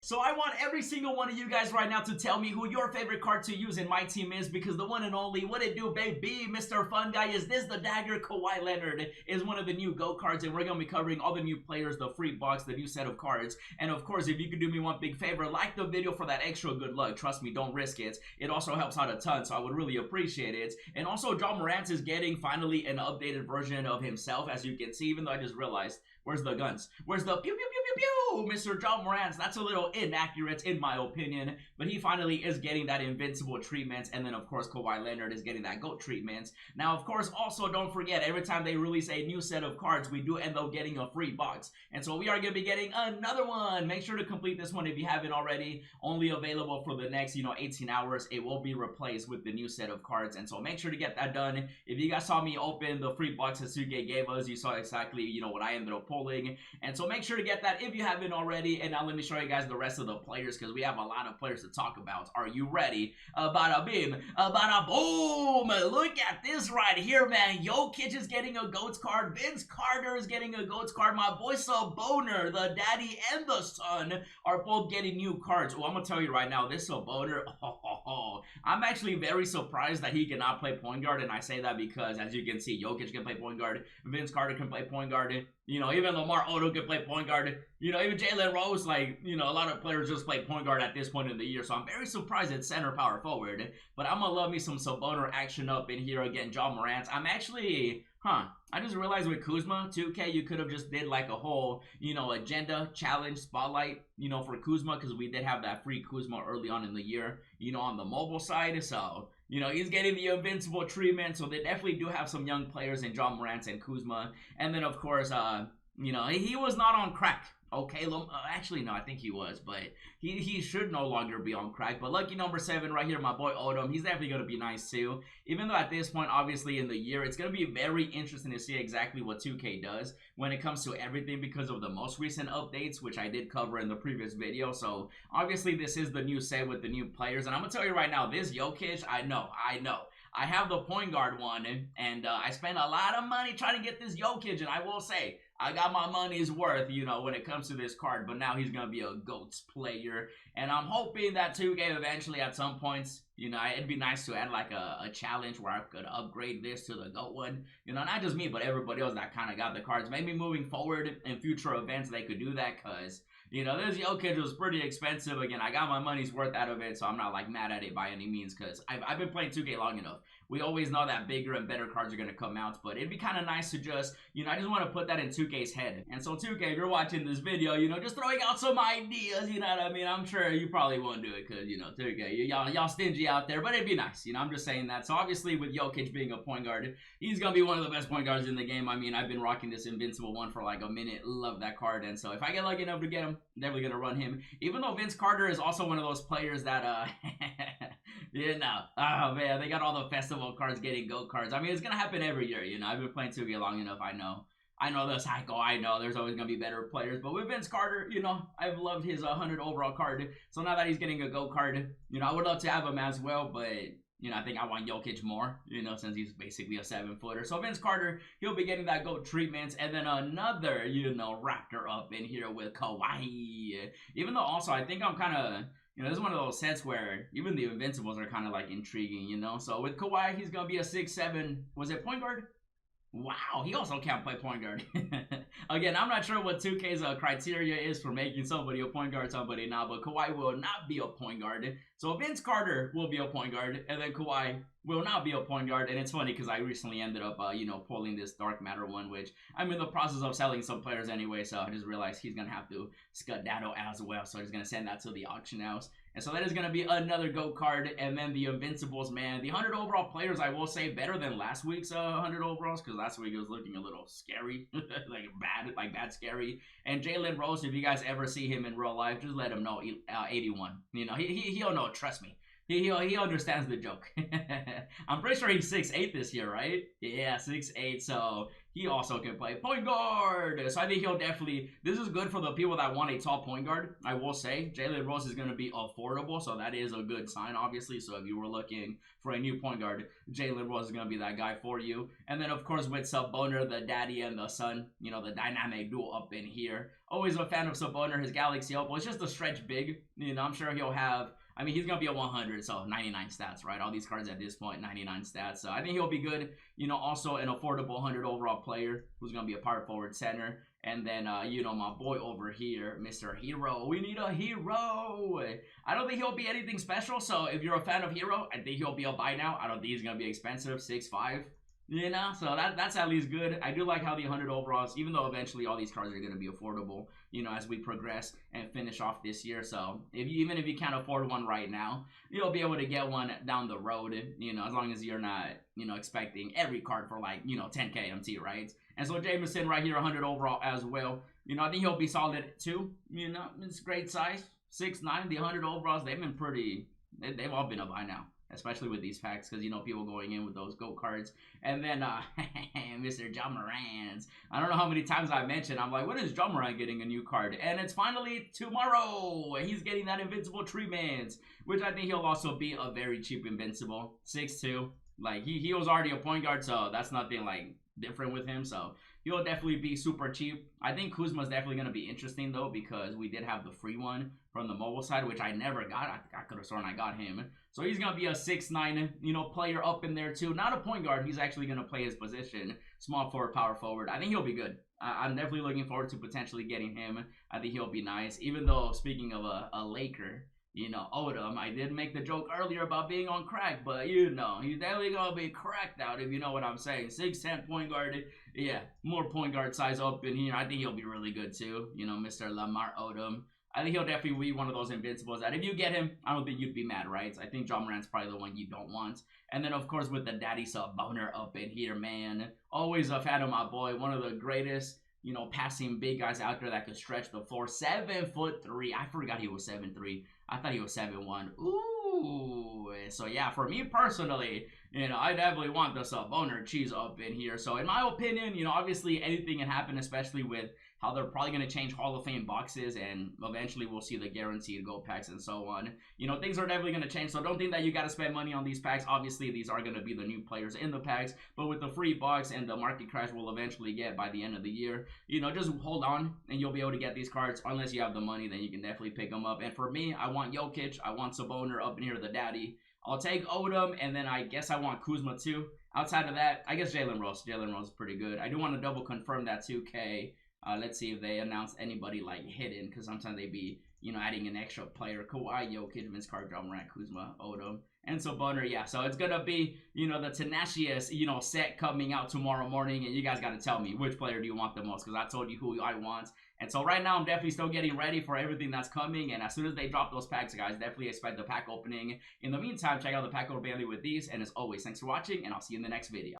So I want every single one of you guys right now to tell me who your favorite card to use in my team is, because the one and only, what it do, baby, Mr. Fun Guy, is this the dagger? Kawhi Leonard is one of the new GOAT cards, and we're going to be covering all the new players, the free box, the new set of cards. And of course, if you could do me one big favor, like the video for that extra good luck. Trust me, don't risk it. It also helps out a ton, so I would really appreciate it. And also, Ja Morant is getting finally an updated version of himself, as you can see, even though I just realized, where's the guns? Where's the pew pew pew pew pew? Mr. Ja Morant, that's a little inaccurate in my opinion, but he finally is getting that invincible treatment, and then of course Kawhi Leonard is getting that GOAT treatment. Now of course, also don't forget, every time they release a new set of cards, we do end up getting a free box, and so we are going to be getting another one. Make sure to complete this one if you haven't already. Only available for the next 18 hours. It will be replaced with the new set of cards, and so make sure to get that done. If you guys saw me open the free box that 2K gave us, you saw exactly what I ended up pulling, and so make sure to get that if you haven't already. And now let me show you guys the rest of the players, because we have a lot of players to talk about. Are you ready? Bada bim, bada boom. Look at this right here, man. Jokic is getting a GOATS card. Vince Carter is getting a GOATS card. My boy Saboner, the daddy and the son, are both getting new cards. Oh, I'm gonna tell you right now, this Saboner, I'm actually very surprised that he cannot play point guard, and I say that because, as you can see, Jokic can play point guard, Vince Carter can play point guard, even Lamar Odom can play point guard, even Jalen Rose, a lot of players just play point guard at this point in the year, so I'm very surprised at center power forward. But I'm gonna love me some Saboner action up in here again. Ja Morant, I'm actually, I just realized with Kuzma, 2K, you could have just did like a whole, agenda, challenge, spotlight, for Kuzma, because we did have that free Kuzma early on in the year, on the mobile side, so, he's getting the invincible treatment, so they definitely do have some young players in Ja Morant and Kuzma. And then, of course, he was not on crack. Okay, actually, no, I think he was, but he should no longer be on crack. But lucky number 7 right here, my boy Odom, he's definitely going to be nice too. Even though at this point, obviously in the year, it's going to be very interesting to see exactly what 2K does when it comes to everything, because of the most recent updates, which I did cover in the previous video. So obviously this is the new set with the new players, and I'm going to tell you right now, this Jokic, I know. I have the point guard one, and I spent a lot of money trying to get this Jokic, and I will say, I got my money's worth, when it comes to this card. But now he's going to be a GOATS player, and I'm hoping that 2K eventually at some points, it'd be nice to add like a challenge where I could upgrade this to the GOAT one. Not just me, but everybody else that kind of got the cards. Maybe moving forward in future events, they could do that, because this Jokic was pretty expensive. Again, I got my money's worth out of it, so I'm not like mad at it by any means, because I've been playing 2K long enough. We always know that bigger and better cards are going to come out, but it'd be kind of nice to just, I just want to put that in 2K's head. And so 2K, if you're watching this video, just throwing out some ideas, you know what I mean? I'm sure you probably won't do it because, 2K, y'all stingy out there, but it'd be nice, I'm just saying that. So obviously with Jokic being a point guard, he's going to be one of the best point guards in the game. I mean, I've been rocking this invincible one for like a minute. Love that card, and so if I get lucky enough to get him, I'm definitely going to run him. Even though Vince Carter is also one of those players that, oh man, they got all the festival cards getting GOAT cards. I mean, it's gonna happen every year, I've been playing 2K long enough. I know the cycle. I know there's always gonna be better players, but with Vince Carter, I've loved his 100 overall card. So now that he's getting a GOAT card, I would love to have him as well, but I think I want Jokic more, since he's basically a 7-footer. So Vince Carter, he'll be getting that GOAT treatment. And then another, Raptor up in here with Kawhi. Even though also I think I'm kind of, this is one of those sets where even the Invincibles are kind of like intriguing, So with Kawhi, he's going to be a 6'7", was it point guard? Wow, he also can't play point guard. Again, I'm not sure what 2K's criteria is for making somebody a point guard, somebody not, but Kawhi will not be a point guard. So Vince Carter will be a point guard, and then Kawhi will not be a point guard. And it's funny because I recently ended up, pulling this Dark Matter one, which I'm in the process of selling some players anyway, so I just realized he's going to have to skedaddle as well. So I'm just going to send that to the auction house. And so that is going to be another GOAT card. And then the Invincibles, man. The 100 overall players, I will say, better than last week's 100 overalls, because last week it was looking a little scary. like bad scary. And Jalen Rose, if you guys ever see him in real life, just let him know 81. He'll know, trust me. He understands the joke. I'm pretty sure he's 6'8" this year, right? Yeah, 6'8", so he also can play point guard. So I think he'll definitely, this is good for the people that want a tall point guard. I will say Jalen Rose is going to be affordable, so that is a good sign, obviously. So if you were looking for a new point guard, Jalen Rose is going to be that guy for you. And then, of course, with Saboner, the daddy and the son, you know, the dynamic duo up in here. Always a fan of Saboner, his Galaxy Opal. It's just a stretch big. You know, I'm sure he'll have, I mean, he's going to be a 100, so 99 stats, right? All these cards at this point, 99 stats. So I think he'll be good. You know, also an affordable 100 overall player who's going to be a power forward center. And then, you know, my boy over here, Mr. Hero. We need a hero. I don't think he'll be anything special. So if you're a fan of Hero, I think he'll be a buy now. I don't think he's going to be expensive, 6'5". You know, so that's at least good. I do like how the 100 overalls, even though eventually all these cards are going to be affordable, you know, as we progress and finish off this year. So even if you can't afford one right now, you'll be able to get one down the road, you know, as long as you're not, you know, expecting every card for like, you know, 10K MT, right? And so Jameson right here, 100 overall as well. You know, I think he'll be solid too. You know, it's great size. 6'9", the 100 overalls, they've been pretty, they've all been a buy now. Especially with these packs, because, you know, people going in with those GOAT cards. And then, Mr. Ja Morant. I don't know how many times I mentioned, I'm like, when is Ja Morant getting a new card? And it's finally tomorrow. He's getting that invincible treatment, which I think he'll also be a very cheap invincible. 6'2". Like, he was already a point guard, so that's nothing, like, different with him. So he'll definitely be super cheap. I think Kuzma's definitely going to be interesting, though, because we did have the free one from the mobile side, which I never got. I could have sworn I got him. So he's going to be a 6'9", you know, player up in there, too. Not a point guard. He's actually going to play his position. Small forward, power forward. I think he'll be good. I'm definitely looking forward to potentially getting him. I think he'll be nice. Even though, speaking of a Laker, you know, Odom, I did make the joke earlier about being on crack, but, you know, he's definitely going to be cracked out, if you know what I'm saying. 6'10" point guard. Yeah, more point guard size up in here. I think he'll be really good, too. You know, Mr. Lamar Odom. I think he'll definitely be one of those invincibles that if you get him, I don't think you'd be mad, right? I think Ja Morant's probably the one you don't want. And then, of course, with the daddy Saboner up in here, man. Always a fan of my boy. One of the greatest, you know, passing big guys out there that could stretch the floor. 7'3". I forgot he was 7'3". I thought he was 7'1". Ooh. So, yeah, for me personally, you know, I definitely want the Saboner cheese up in here. So, in my opinion, you know, obviously anything can happen, especially with how they're probably going to change Hall of Fame boxes, and eventually we'll see the guaranteed gold packs and so on. You know, things are definitely going to change, so don't think that you got to spend money on these packs. Obviously, these are going to be the new players in the packs, but with the free box and the market crash we'll eventually get by the end of the year, you know, just hold on, and you'll be able to get these cards. Unless you have the money, then you can definitely pick them up. And for me, I want Jokic, I want Saboner up in here, the daddy. I'll take Odom, and then I guess I want Kuzma too. Outside of that, I guess Jalen Rose. Jalen Rose is pretty good. I do want to double confirm that 2K. Let's see if they announce anybody like hidden, because sometimes they be, you know, adding an extra player. Kawhi, Jokic, Vince Carter, Ja Morant, Kuzma, Odom, and Saboner. Yeah, so it's gonna be, you know, the tenacious, you know, set coming out tomorrow morning, and you guys got to tell me which player do you want the most, because I told you who I want. And so right now I'm definitely still getting ready for everything that's coming, and as soon as they drop those packs, guys, definitely expect the pack opening. In the meantime, check out the pack opening with these, and as always, thanks for watching, and I'll see you in the next video.